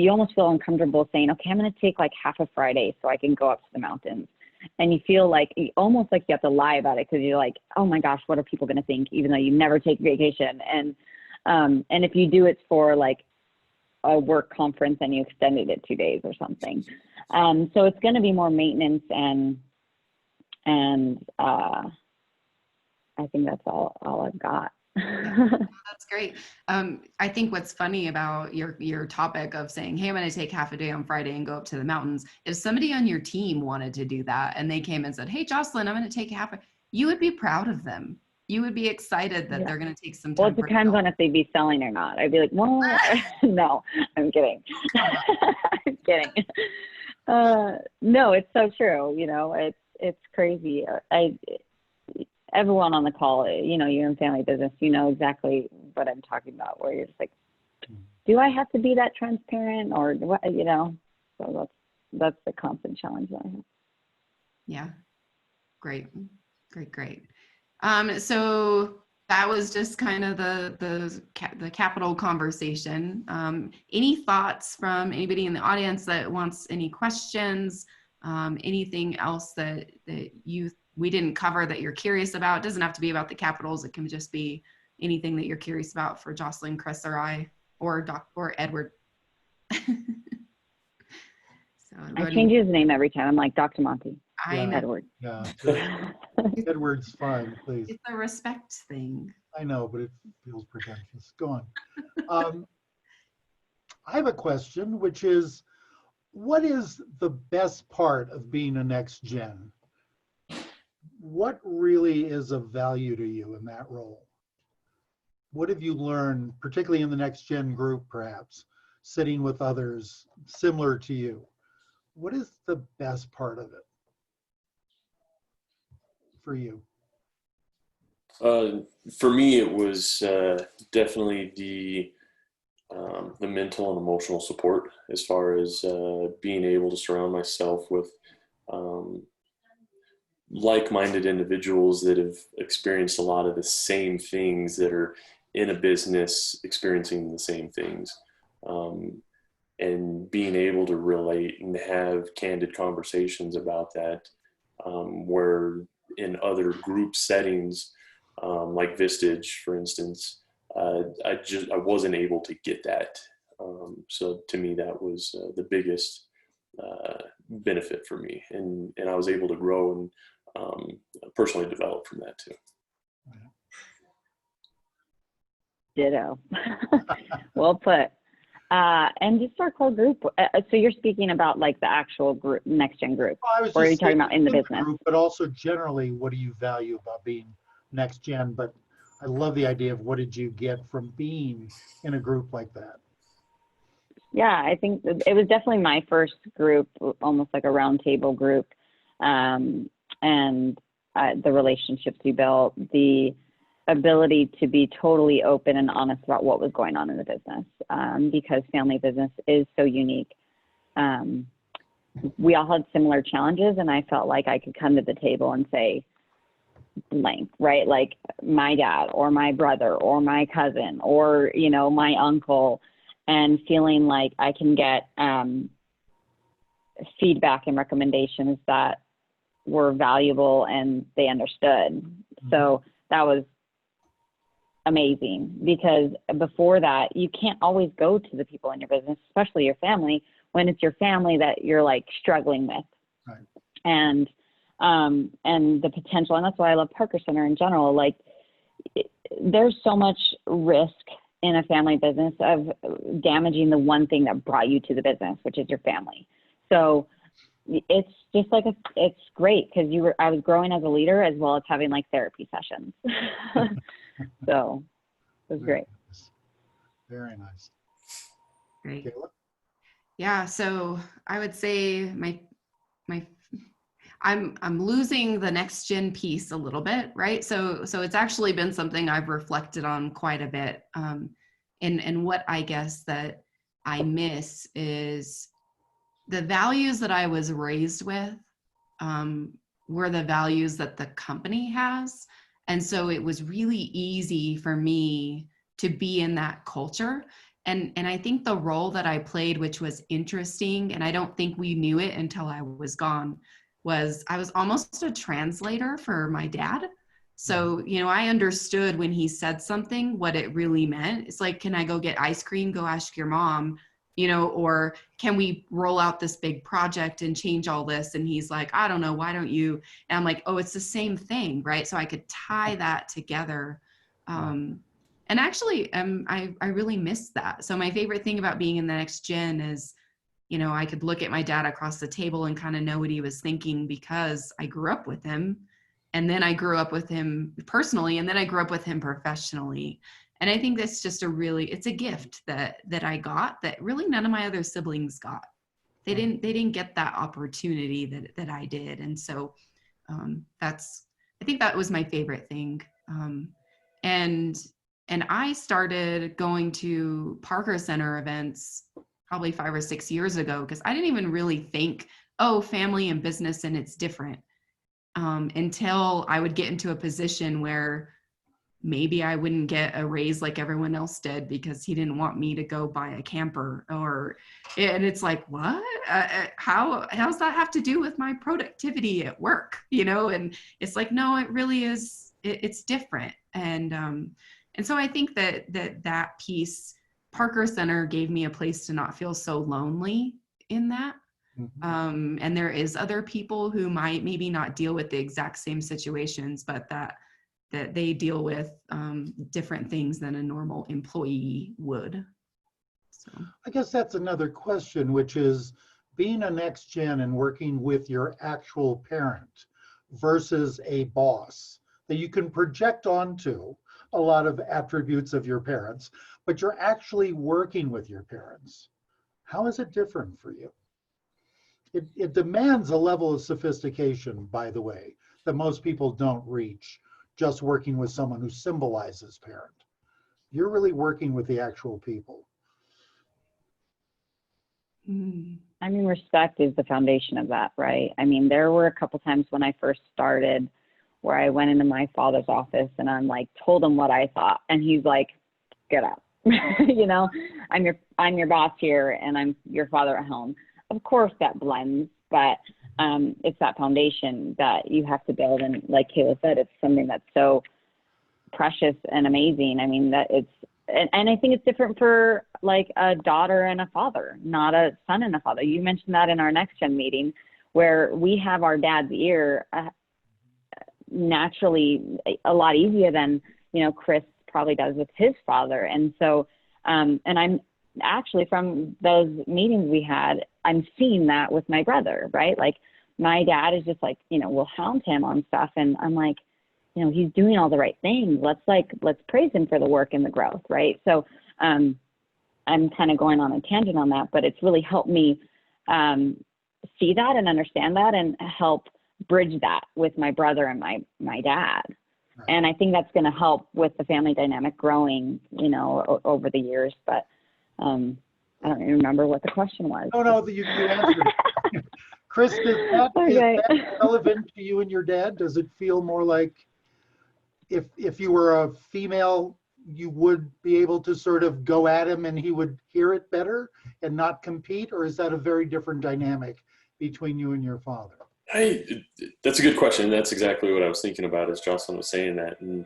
almost feel uncomfortable saying, okay, I'm going to take like half a Friday so I can go up to the mountains. And you feel like almost like you have to lie about it, because you're like, oh my gosh, what are people going to think, even though you never take vacation? And if you do it for like a work conference and you extended it 2 days or something. So it's going to be more maintenance and I think that's all I've got. That's great. I think what's funny about your topic of saying, hey, I'm going to take half a day on Friday and go up to the mountains. If somebody on your team wanted to do that and they came and said, hey, Jocelyn, I'm going to take you would be proud of them. You would be excited that they're going to take some time. Well, it depends on if they'd be selling or not. I'd be like, well, no, I'm kidding. I'm kidding. No, it's so true. You know, it's crazy. Everyone on the call, you know, you're in family business, you know exactly what I'm talking about, where you're just like, do I have to be that transparent or what, you know? So that's the constant challenge that I have. Yeah. Great. So that was just kind of the capital conversation. Any thoughts from anybody in the audience that wants any questions? Anything else that we didn't cover that you're curious about? It doesn't have to be about the capitals. It can just be anything that you're curious about for Jocelyn, Chris, or I, or Edward. So I change his name every time. I'm like, Dr. Monty. I'm Edward. Yeah. Edward's fine, please. It's a respect thing. I know, but it feels pretentious. Go on. I have a question, which is, what is the best part of being a next gen? What really is of value to you in that role? What have you learned, particularly in the next gen group, perhaps, sitting with others similar to you? What is the best part of it for you? For me, it was definitely the mental and emotional support, as far as being able to surround myself with like-minded individuals that have experienced a lot of the same things, that are in a business experiencing the same things, and being able to relate and have candid conversations about that, where in other group settings, like Vistage, for instance, I wasn't able to get that. So to me, that was the biggest benefit for me, and I was able to grow and personally develop from that too. Ditto. Well put. And just our core group. So you're speaking about like the actual group, next gen group, or are you talking about in the business? Group, but also generally, what do you value about being next gen? But I love the idea of what did you get from being in a group like that? Yeah, I think it was definitely my first group, almost like a round table group. And the relationships we built, the ability to be totally open and honest about what was going on in the business, because family business is so unique. We all had similar challenges, and I felt like I could come to the table and say blank, right? Like my dad or my brother or my cousin or, you know, my uncle, and feeling like I can get feedback and recommendations that were valuable and they understood. So that was amazing, because before that, you can't always go to the people in your business, especially your family, when it's your family that you're like struggling with. Right. And the potential, and that's why I love Parker Center in general. Like there's so much risk in a family business of damaging the one thing that brought you to the business, which is your family. So it's just like, it's great, because I was growing as a leader as well as having like therapy sessions. So it was great. Nice. Very nice. Great. Kayla? Yeah. So I would say I'm losing the next gen piece a little bit, right? So it's actually been something I've reflected on quite a bit. And what I guess that I miss is the values that I was raised with were the values that the company has. And so it was really easy for me to be in that culture. And I think the role that I played, which was interesting, and I don't think we knew it until I was gone, was I was almost a translator for my dad. So, you know, I understood when he said something, what it really meant. It's like, can I go get ice cream? Go ask your mom. you know, or can we roll out this big project and change all this? And he's like, I don't know, why don't you? And I'm like, oh, it's the same thing, right? So I could tie that together. And actually, I really miss that. So my favorite thing about being in the next gen is, you know, I could look at my dad across the table and kind of know what he was thinking because I grew up with him. And then I grew up with him personally, and then I grew up with him professionally. And I think that's just it's a gift that I got that really none of my other siblings got. They didn't get that opportunity that I did. And so I think that was my favorite thing. And I started going to Parker Center events probably 5 or 6 years ago, because I didn't even really think, oh, family and business and it's different, until I would get into a position where maybe I wouldn't get a raise like everyone else did because he didn't want me to go buy a camper, and it's like, what? How's that have to do with my productivity at work? You know, and it's like, no, it really is. It's different. And so I think that piece, Parker Center, gave me a place to not feel so lonely in that. And there is other people who might maybe not deal with the exact same situations, but that they deal with different things than a normal employee would. So I guess that's another question, which is being a next gen and working with your actual parent versus a boss that you can project onto a lot of attributes of your parents, but you're actually working with your parents. How is it different for you? It demands a level of sophistication, by the way, that most people don't reach just working with someone who symbolizes parent. You're really working with the actual people. I mean, respect is the foundation of that, right? I mean, there were a couple times when I first started where I went into my father's office and I'm like, told him what I thought. And he's like, get out. You know, I'm your boss here and I'm your father at home. Of course that blends, but it's that foundation that you have to build. And like Kayla said, it's something that's so precious and amazing. I mean, and I think it's different for like a daughter and a father, not a son and a father. You mentioned that in our next gen meeting where we have our dad's ear naturally a lot easier than, you know, Chris probably does with his father. And so, and I'm actually, from those meetings we had, I'm seeing that with my brother, right? Like my dad is just like, you know, we'll hound him on stuff. And I'm like, you know, he's doing all the right things. Let's praise him for the work and the growth. Right. So, I'm kind of going on a tangent on that, but it's really helped me, see that and understand that and help bridge that with my brother and my dad. Right. And I think that's going to help with the family dynamic growing, you know, over the years, but, I don't even remember what the question was. Oh, no, you answered it. Chris, is that relevant to you and your dad? Does it feel more like if you were a female, you would be able to sort of go at him and he would hear it better and not compete? Or is that a very different dynamic between you and your father? That's a good question. That's exactly what I was thinking about as Jocelyn was saying that. And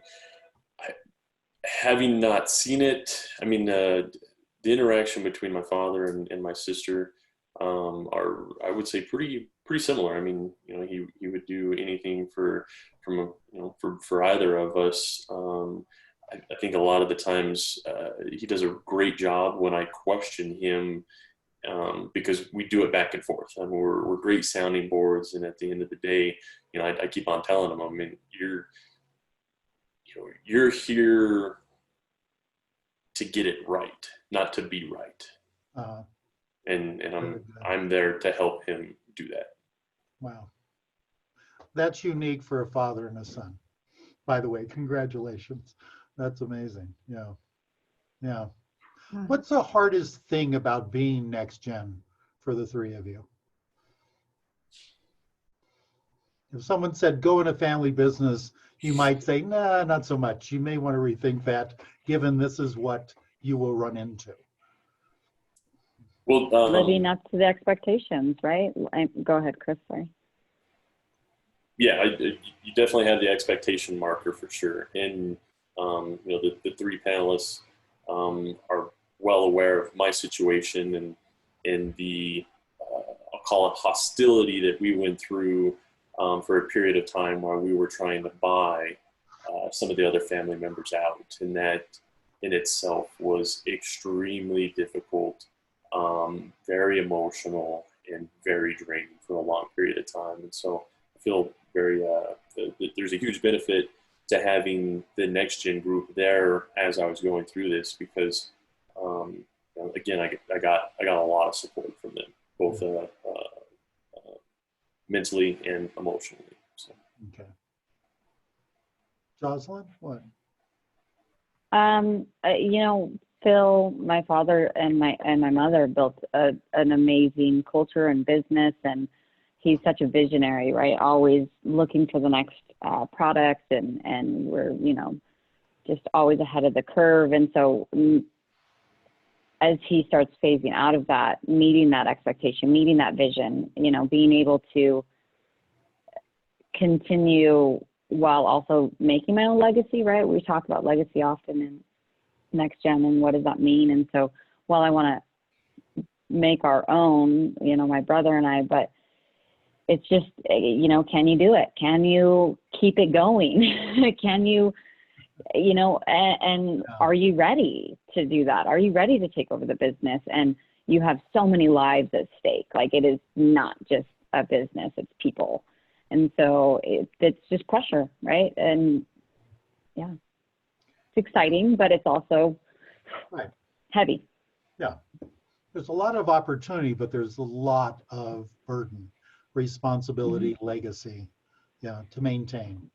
having not seen it, I mean, the interaction between my father and my sister are, I would say, pretty similar. I mean, you know, he would do anything for either of us. I think a lot of the times he does a great job when I question him, because we do it back and forth. I mean, we're great sounding boards, and at the end of the day, you know, I keep on telling him, I mean, you're here to get it right, not to be right. And I'm there to help him do that. Wow. That's unique for a father and a son. By the way, congratulations. That's amazing. Yeah. Yeah. What's the hardest thing about being next gen for the three of you? If someone said, go in a family business, you might say, nah, not so much. You may want to rethink that, given this is what you will run into. Well, living up to the expectations, right? Go ahead, Chris, sorry. Yeah, you definitely have the expectation marker for sure. And, you know, the three panelists are well aware of my situation, and and the, I'll call it hostility that we went through for a period of time while we were trying to buy some of the other family members out. And that in itself was extremely difficult, very emotional, and very draining for a long period of time. And so I feel very, there's a huge benefit to having the next gen group there as I was going through this, because again, I got a lot of support from them, both mentally and emotionally. So. Okay. Jocelyn, what? Phil, my father and my mother built an amazing culture and business, and he's such a visionary, right? Always looking for the next product, and we're, just always ahead of the curve. And so as he starts phasing out of that, meeting that expectation, meeting that vision, being able to continue while also making my own legacy, right? We talk about legacy often in next gen and what does that mean? And so while I want to make our own, my brother and I, but it's just, can you do it? Can you keep it going? Can you, and are you ready to do that? Are you ready to take over the business? And you have so many lives at stake. Like, it is not just a business, it's people. And so it's just pressure, right? And yeah, it's exciting, but it's also heavy. Yeah, there's a lot of opportunity, but there's a lot of burden, responsibility, legacy, to maintain.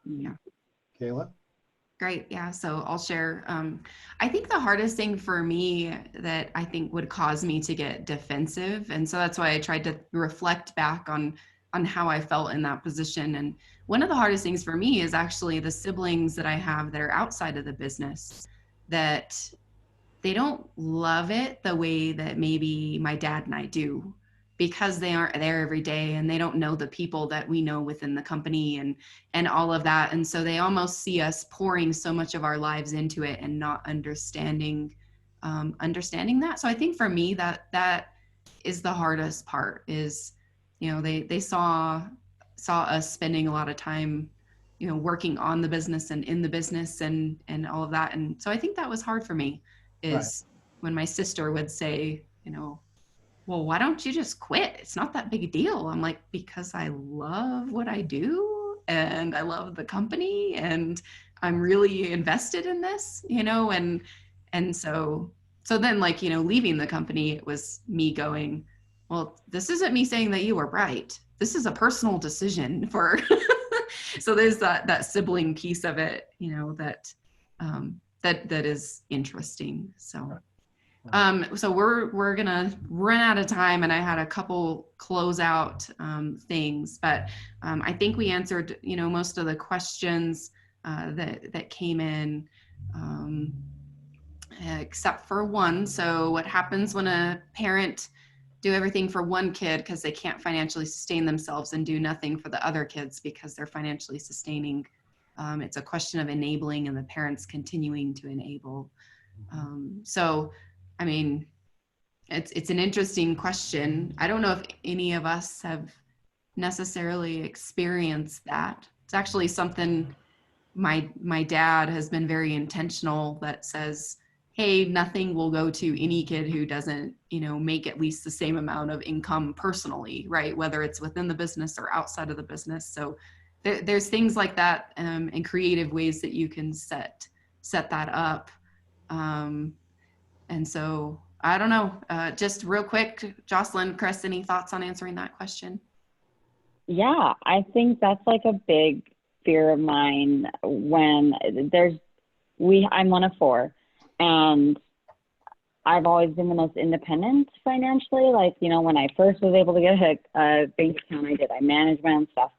Yeah. Kayla? Great. Yeah. So I'll share. I think the hardest thing for me that I think would cause me to get defensive. And so that's why I tried to reflect back on how I felt in that position. And one of the hardest things for me is actually the siblings that I have that are outside of the business, that they don't love it the way that maybe my dad and I do, because they aren't there every day and they don't know the people that we know within the company and all of that. And so they almost see us pouring so much of our lives into it and not understanding that. So I think for me, that is the hardest part, is, they saw us spending a lot of time, working on the business and in the business and all of that. And so I think that was hard for me, is when my sister would say, well, why don't you just quit? It's not that big a deal. I'm like, because I love what I do and I love the company and I'm really invested in this, and so then, like, leaving the company, it was me going, well, this isn't me saying that you were right. This is a personal decision for, so there's that sibling piece of it, that is interesting. So. So we're gonna run out of time, and I had a couple closeout things, but I think we answered most of the questions that came in, except for one. So what happens when a parent do everything for one kid because they can't financially sustain themselves, and do nothing for the other kids because they're financially sustaining? It's a question of enabling and the parents continuing to enable. So I mean, it's an interesting question. I don't know if any of us have necessarily experienced that. It's actually something my dad has been very intentional, that says, hey, nothing will go to any kid who doesn't, make at least the same amount of income personally, right? Whether it's within the business or outside of the business. So there's things like that, and creative ways that you can set that up. And so I don't know, just real quick, Jocelyn, Chris, any thoughts on answering that question? Yeah, I think that's like a big fear of mine when I'm one of four, and I've always been the most independent financially. Like, when I first was able to get a bank account, I managed my own stuff.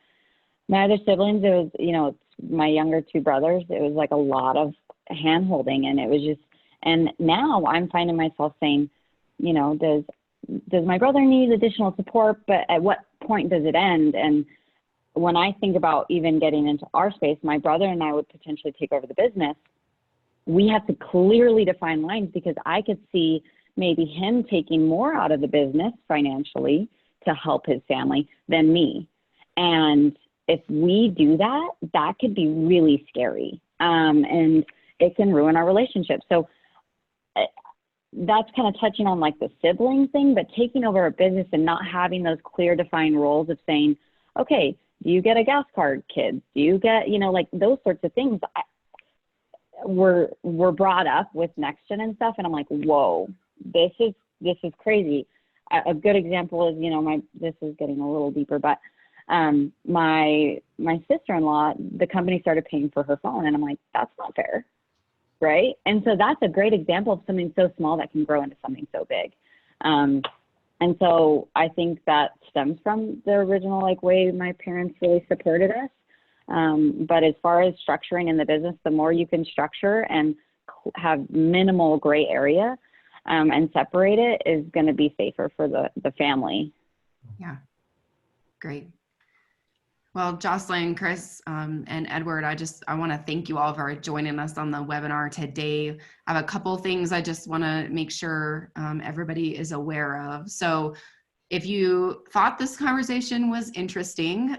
My other siblings, it was, it's my younger two brothers, it was like a lot of hand holding, and it was just, and now I'm finding myself saying, does my brother need additional support, but at what point does it end? And when I think about even getting into our space, my brother and I would potentially take over the business. We have to clearly define lines, because I could see maybe him taking more out of the business financially to help his family than me. And if we do that, that could be really scary. And it can ruin our relationship. So that's kind of touching on like the sibling thing, but taking over a business and not having those clear defined roles of saying, okay, do you get a gas card, kids? Do you get, you know, like those sorts of things were brought up with Next Gen and stuff. And I'm like, whoa, this is crazy. A good example is, you know, this is getting a little deeper, but my sister-in-law, the company started paying for her phone, and I'm like, that's not fair, right? And so that's a great example of something so small that can grow into something so big. And so I think that stems from the original like way my parents really supported us. But as far as structuring in the business, the more you can structure and have minimal gray area and separate it is going to be safer for the family. Yeah, great. Well, Jocelyn, Chris, and Edward, I want to thank you all for joining us on the webinar today. I have a couple things I just want to make sure everybody is aware of. So if you thought this conversation was interesting,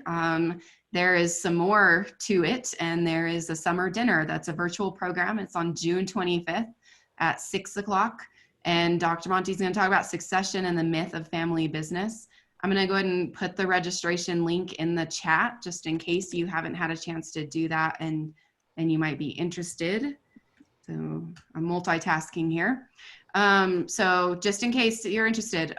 there is some more to it, and there is a summer dinner that's a virtual program. It's on June 25th at 6 o'clock, and Dr. Monte's going to talk about succession and the myth of family business. I'm going to go ahead and put the registration link in the chat just in case you haven't had a chance to do that and you might be interested. So I'm multitasking here. So just in case you're interested,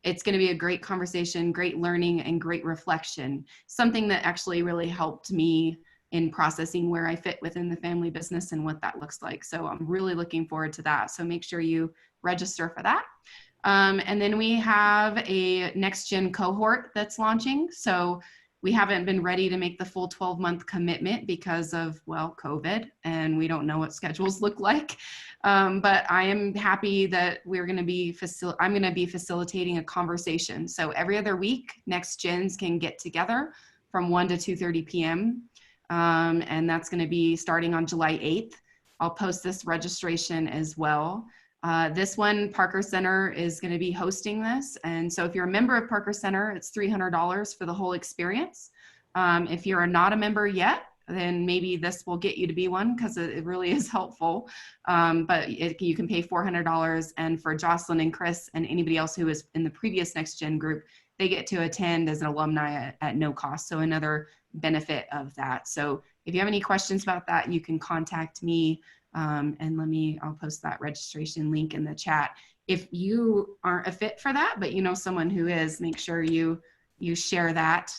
it's going to be a great conversation, great learning, and great reflection. Something that actually really helped me in processing where I fit within the family business and what that looks like. So I'm really looking forward to that. So make sure you register for that. And then we have a Next Gen cohort that's launching. So we haven't been ready to make the full 12-month commitment because of, well, COVID, and we don't know what schedules look like. But I am happy that I'm going to be facilitating a conversation. So every other week, Next Gens can get together from 1 to 2:30 p.m. And that's going to be starting on July 8th. I'll post this registration as well. This one, Parker Center is going to be hosting this. And so if you're a member of Parker Center, it's $300 for the whole experience. If you're not a member yet, then maybe this will get you to be one because it really is helpful. But you can pay $400. And for Jocelyn and Chris and anybody else who is in the previous Next Gen group, they get to attend as an alumni at no cost. So another benefit of that. So if you have any questions about that, you can contact me. And I'll post that registration link in the chat. If you aren't a fit for that, but you know someone who is, make sure you share that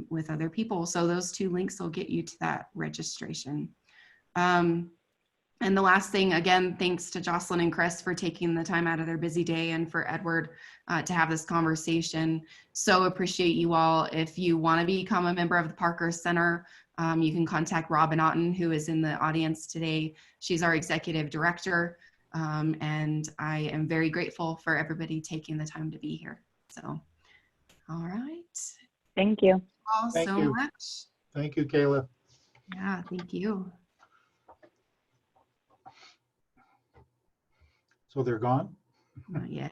with other people. So those two links will get you to that registration. And the last thing, again, thanks to Jocelyn and Chris for taking the time out of their busy day, and for Edward to have this conversation. So appreciate you all. If you want to become a member of the Parker Center, you can contact Robin Otten, who is in the audience today. She's our executive director, and I am very grateful for everybody taking the time to be here. So, all right. Thank you. Thank So you. much. Thank you, Kayla. Yeah, thank you. So they're gone? Not yet.